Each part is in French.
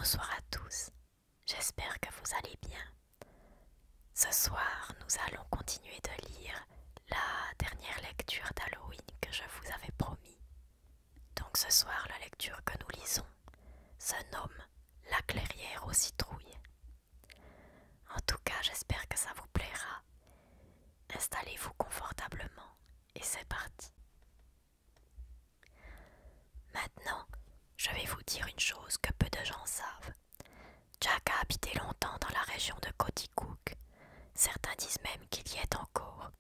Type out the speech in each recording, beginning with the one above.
Bonsoir à tous, j'espère que vous allez bien. Ce soir, nous allons continuer de lire la dernière lecture d'Halloween que je vous avais promis. Donc ce soir, la lecture que nous lisons se nomme La clairière aux citrouilles. En tout cas, j'espère que ça vous plaira. Installez-vous confortablement et c'est parti. Maintenant, je vais vous dire une chose que peu de gens savent. Jack a habité longtemps dans la région de Coaticook. Certains disent même qu'il y est encore.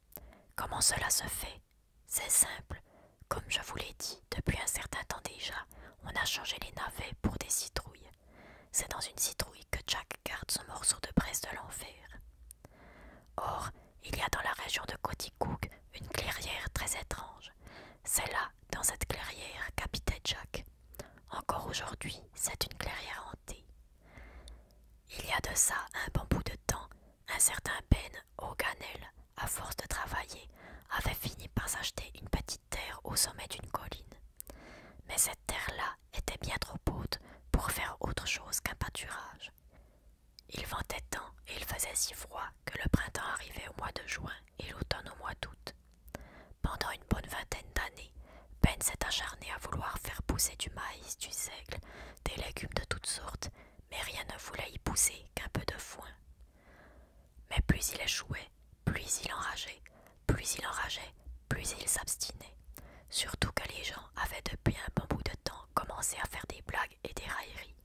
Comment cela se fait? C'est simple. Comme je vous l'ai dit, depuis un certain temps déjà, on a changé les navets pour des citrouilles. C'est dans une citrouille que Jack garde son morceau de braise de l'enfer. Or, il y a dans la région de Coaticook une clairière très étrange. C'est là, dans cette clairière, qu'habitait Jack. Encore aujourd'hui, c'est une clairière hantée. Il y a de ça un bon bout de temps, un certain Ben O'Ganel, à force de travailler, avait fini par s'acheter une petite terre au sommet d'une colline. Mais cette terre-là était bien trop haute pour faire autre chose qu'un pâturage. Il ventait tant et il faisait si froid que le printemps arrivait au mois de juin et l'automne au mois d'août. Pendant une bonne vingtaine d'années, Ben s'est acharné à vouloir faire pousser du maïs, du seigle, des légumes de toutes sortes, mais rien ne voulait y pousser qu'un peu de foin. Mais plus il échouait, plus il enrageait, plus il s'abstinait. Surtout que les gens avaient depuis un bon bout de temps commencé à faire des blagues et des railleries.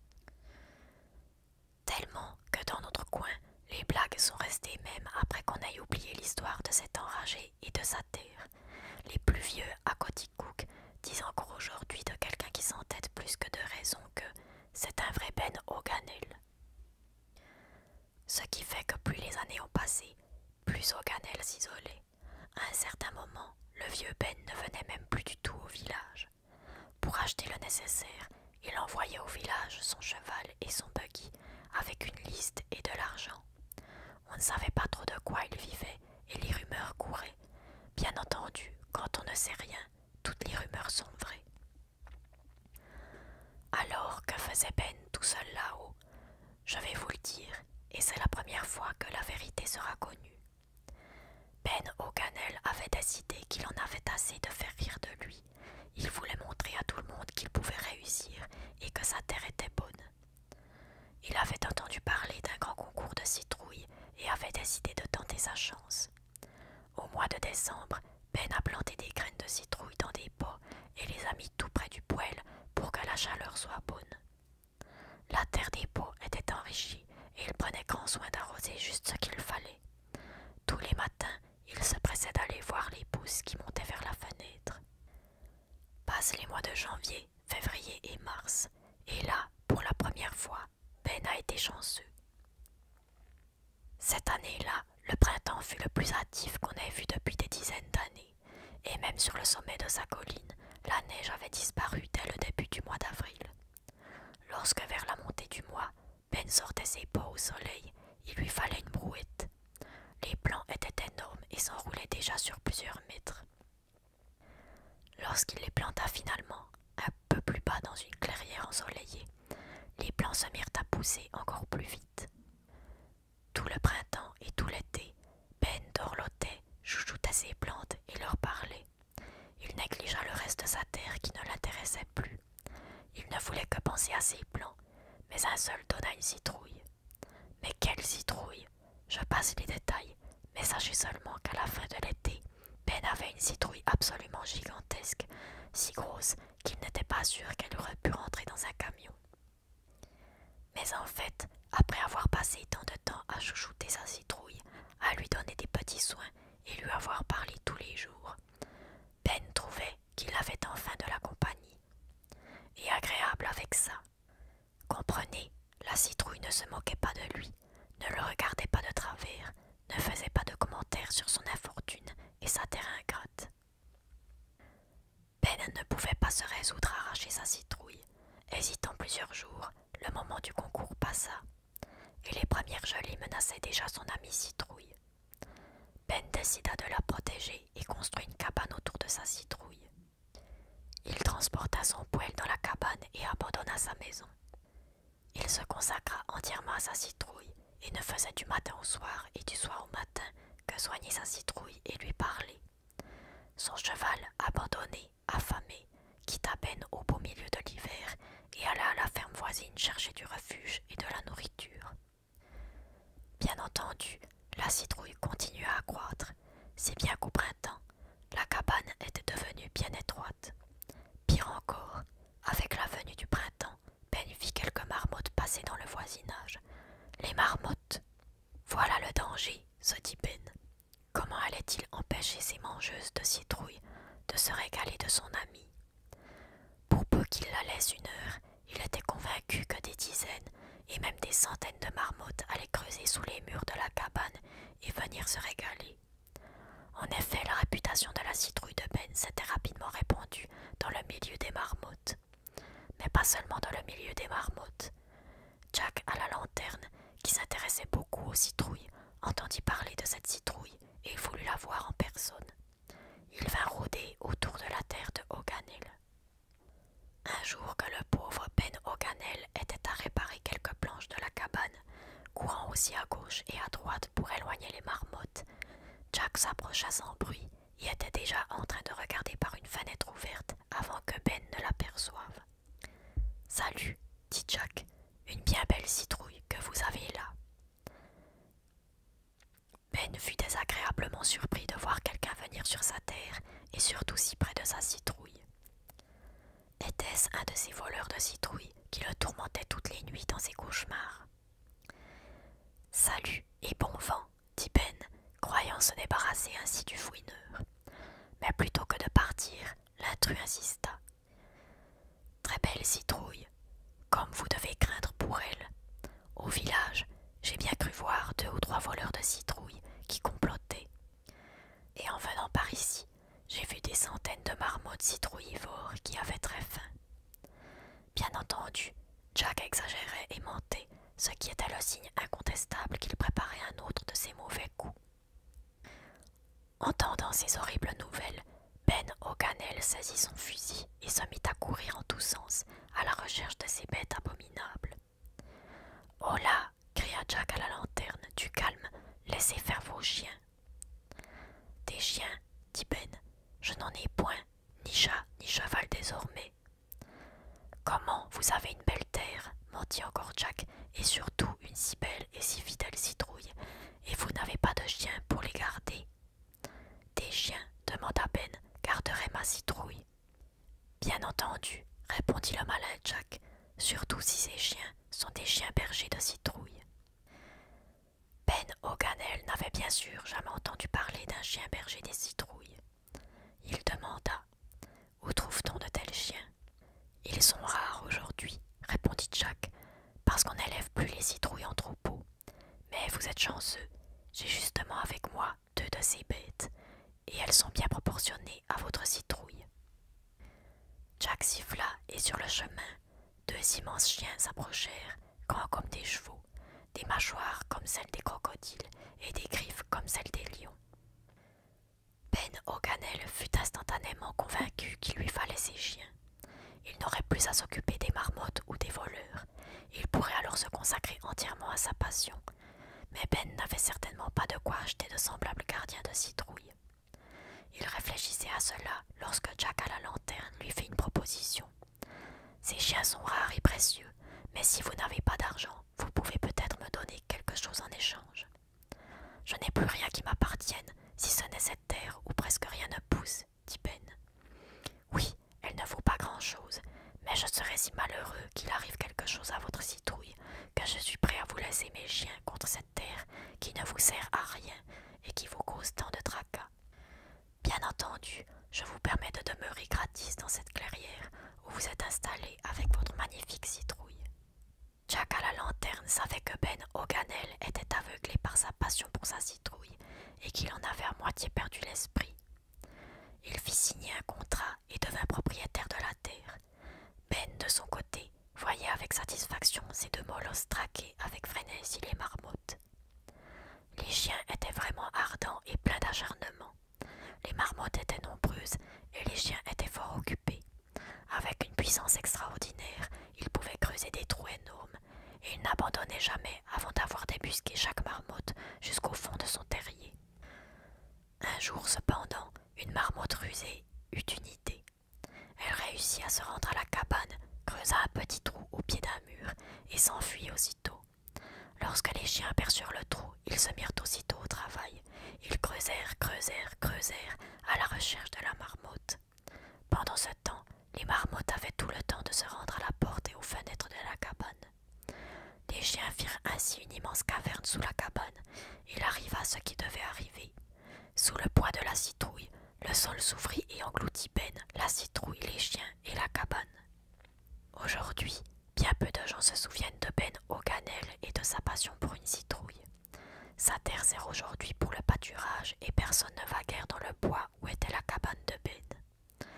Tellement que dans notre coin, les blagues sont restées même après qu'on ait oublié l'histoire de cet enragé et de sa terre. Les plus vieux à Coaticook disent encore aujourd'hui de quelqu'un qui s'entête plus que de raison que c'est un vrai Ben O'Ganel. Ce qui fait que plus les années ont passé, plus O'Ganel s'isolait. À un certain moment, le vieux Ben ne venait même plus du tout au village. Pour acheter le nécessaire, il envoyait au village son cheval et son buggy avec une liste et de l'argent. On ne savait pas trop de quoi il vivait et les rumeurs couraient. Bien entendu, quand on ne sait rien, toutes les rumeurs sont vraies. Alors, que faisait Ben tout seul là-haut? Je vais vous le dire, et c'est la première fois que la vérité sera connue. Ben O'Ganel avait décidé qu'il en avait assez de faire rire de lui. Il voulait montrer à tout le monde qu'il pouvait réussir et que sa terre était bonne. Il avait entendu parler d'un grand concours de citrouilles et avait décidé de tenter sa chance. Au mois de décembre, Ben a planté des graines de citrouille dans des pots et les a mis tout près du poêle pour que la chaleur soit bonne. La terre des pots était enrichie et il prenait grand soin d'arroser juste ce qu'il fallait. Tous les matins, il se pressait d'aller voir les pousses qui montaient vers la fenêtre. Passent les mois de janvier, février et mars, et là, pour la première fois, Ben a été chanceux. Cette année-là, le printemps fut le plus hâtif qu'on ait vu depuis des dizaines d'années, et même sur le sommet de sa colline, la neige avait disparu dès le début du mois d'avril. Lorsque vers la montée du mois, Ben sortait ses pots au soleil, il lui fallait une brouette. Les plants étaient énormes et s'enroulaient déjà sur plusieurs mètres. Lorsqu'il les planta finalement, un peu plus bas dans une clairière ensoleillée, les plants se mirent à pousser encore plus vite. Tout le printemps et tout l'été, Ben dorlotait, chouchoutait ses plantes et leur parlait. Il négligea le reste de sa terre qui ne l'intéressait plus. Il ne voulait que penser à ses plants, mais un seul donna une citrouille. Mais quelle citrouille! Je passe les détails, mais sachez seulement qu'à la fin de l'été, Ben avait une citrouille absolument gigantesque, si grosse qu'il n'était pas sûr qu'elle aurait pu rentrer dans un camion. Mais en fait, après avoir passé tant de temps à chouchouter sa citrouille, à lui donner des petits soins et lui avoir parlé tous les jours, Ben trouvait qu'il avait enfin de la compagnie. Et agréable avec ça. Comprenez, la citrouille ne se moquait pas de lui, ne le regardait pas de travers, ne faisait pas de commentaires sur son infortune et sa terre ingrate. Ben ne pouvait pas se résoudre à arracher sa citrouille. Hésitant plusieurs jours, le moment du concours passa, et les premières gelées menaçaient déjà son ami citrouille. Ben décida de la protéger et construit une cabane autour de sa citrouille. Il transporta son poêle dans la cabane et abandonna sa maison. Il se consacra entièrement à sa citrouille et ne faisait du matin au soir et du soir au matin que soigner sa citrouille et lui parler. Son cheval, abandonné, affamé, quitta Ben au beau milieu de l'hiver et alla à la ferme voisine chercher du refuge et de la nourriture. Bien entendu, la citrouille continua à croître, si bien qu'au printemps, la cabane était devenue bien étroite. Pire encore, avec la venue du printemps, Ben vit quelques marmottes passer dans le voisinage. Les marmottes! Voilà le danger, se dit Ben. Comment allait-il empêcher ces mangeuses de citrouilles de se régaler de son ami? Pour peu qu'il la laisse une heure, il était convaincu que des dizaines et même des centaines de marmottes allaient creuser sous les murs de la cabane et venir se régaler. En effet, la réputation de la citrouille de Ben s'était rapidement répandue dans le milieu des marmottes. Mais pas seulement dans le milieu des marmottes. Jack à la lanterne, qui s'intéressait beaucoup aux citrouilles, entendit parler de cette citrouille et il voulut la voir en personne. Il vint rôder autour de la terre de Hoganel. Un jour que le pauvre Ben Hoganel était à réparer quelques planches de la cabane, courant aussi à gauche et à droite pour éloigner les marmottes, Jack s'approcha sans bruit et était déjà en train de regarder par une fenêtre ouverte avant que Ben ne l'aperçoive. « Salut, dit Jack, une bien belle citrouille que vous avez là. » Ben fut désagréablement surpris de voir quelqu'un venir sur sa terre et surtout si près de sa citrouille. Était-ce un de ces voleurs de citrouilles qui le tourmentait toutes les nuits dans ses cauchemars? « Salut et bon vent, dit Ben, croyant se débarrasser ainsi du fouineur. Mais plutôt que de partir, l'intrus insista. « Très belle citrouille, comme vous devez craindre pour elle. Au village, j'ai bien cru voir 2 ou 3 voleurs de citrouilles qui complotaient. Et en venant par ici, j'ai vu des centaines de marmottes citrouillivores qui avaient très faim. » Bien entendu, Jack exagérait et mentait, ce qui était le signe incontestable qu'il préparait un autre de ses mauvais coups. Entendant ces horribles nouvelles, Ben Hoganel saisit son fusil et se mit à courir en tous sens à la recherche de ces bêtes abominables. « Oh là !» cria Jack à la lanterne, « du calme, laissez faire vos chiens. »« Des chiens, dit Ben, je n'en ai point, ni chat, ni cheval désormais. »« Comment, vous avez une belle terre, mentit encore Jack, et surtout une si belle et si fidèle citrouille, et vous n'avez pas de chiens pour les garder. »« Des chiens, demanda Ben, garderaient ma citrouille. »« Bien entendu, répondit le malin Jack, surtout si ces chiens sont des chiens bergers de citrouille. » Ben Hoganel n'avait bien sûr jamais entendu parler d'un chien berger des citrouilles. Il demanda « Où trouve-t-on de tels chiens ?»« Ils sont rares aujourd'hui, répondit Jack, parce qu'on n'élève plus les citrouilles en troupeau. Mais vous êtes chanceux, j'ai justement avec moi 2 de ces bêtes, et elles sont bien proportionnées à votre citrouille. » Jack siffla, et sur le chemin, 2 immenses chiens s'approchèrent, grands comme des chevaux, des mâchoires comme celles des crocodiles et des griffes comme celles des lions. Ben Hoganel fut instantanément convaincu qu'il lui fallait ces chiens. Il n'aurait plus à s'occuper des marmottes ou des voleurs. Il pourrait alors se consacrer entièrement à sa passion. Mais Ben n'avait certainement pas de quoi acheter de semblables gardiens de citrouilles. Il réfléchissait à cela lorsque Jack à la lanterne lui fit une proposition. « Ces chiens sont rares et précieux, mais si vous n'avez pas d'argent, vous pouvez peut-être me donner quelque chose en échange. Je n'ai plus rien qui m'appartienne, si ce n'est cette terre où presque rien ne pousse, dit Ben. Oui, elle ne vaut pas grand-chose, mais je serais si malheureux qu'il arrive quelque chose à votre citrouille que je suis prêt à vous laisser mes chiens contre cette terre qui ne vous sert à rien et qui vous cause tant de tracas. Bien entendu, je vous permets de demeurer gratis dans cette clairière où vous êtes installé avec votre magnifique citrouille. » Jack à la lanterne savait que Ben Hoganel était aveuglé par sa passion pour sa citrouille et qu'il en avait à moitié perdu l'esprit. Il fit signer un contrat et devint propriétaire de la terre. Ben, de son côté, voyait avec satisfaction ces 2 molosses traquer avec frénésie les marmottes. Les chiens étaient vraiment ardents et pleins d'acharnement. Les marmottes étaient nombreuses et les chiens étaient fort occupés. Avec une puissance extraordinaire, ils pouvaient creuser des trous énormes et ils n'abandonnaient jamais avant d'avoir débusqué chaque marmotte jusqu'au fond de son terrier. Un jour cependant, une marmotte rusée eut une idée. Elle réussit à se rendre à la cabane, creusa un petit trou au pied d'un mur et s'enfuit aussitôt. Lorsque les chiens aperçurent le trou, ils se mirent aussitôt au travail. Ils creusèrent, creusèrent, creusèrent à la recherche de la marmotte. Pendant ce temps, les marmottes avaient tout le temps de se rendre à la porte et aux fenêtres de la cabane. Les chiens firent ainsi une immense caverne sous la cabane. Il arriva ce qui devait arriver. Sous le poids de la citrouille, le sol s'ouvrit et engloutit Ben, la citrouille, les chiens et la cabane. Aujourd'hui, bien peu de gens se souviennent de Ben O'Connell et de sa passion pour une citrouille. Sa terre sert aujourd'hui pour le pâturage et personne ne va guère dans le bois où était la cabane de Ben.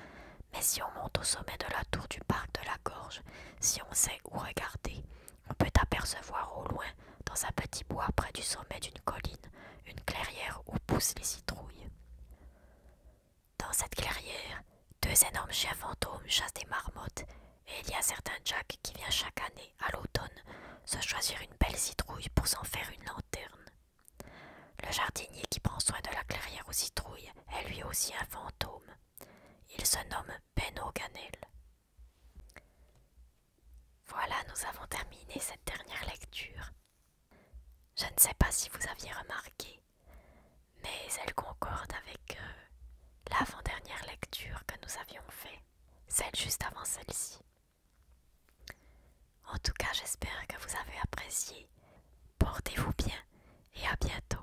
Mais si on monte au sommet de la tour du parc de la Gorge, si on sait où regarder, on peut apercevoir au loin, dans un petit bois près du sommet d'une colline, une clairière où poussent les citrouilles. Dans cette clairière, deux énormes chiens fantômes chassent des marmottes, et il y a un certain Jack qui vient chaque année, à l'automne, se choisir une belle citrouille pour s'en faire une lanterne. Le jardinier qui prend soin de la clairière aux citrouilles est lui aussi un fantôme. Il se nomme Ben O'Connell. Voilà, nous avons terminé cette dernière lecture. Je ne sais pas si vous aviez remarqué, mais elle concorde avec l'avant-dernière lecture que nous avions faite, celle juste avant celle-ci. En tout cas, j'espère que vous avez apprécié. Portez-vous bien et à bientôt.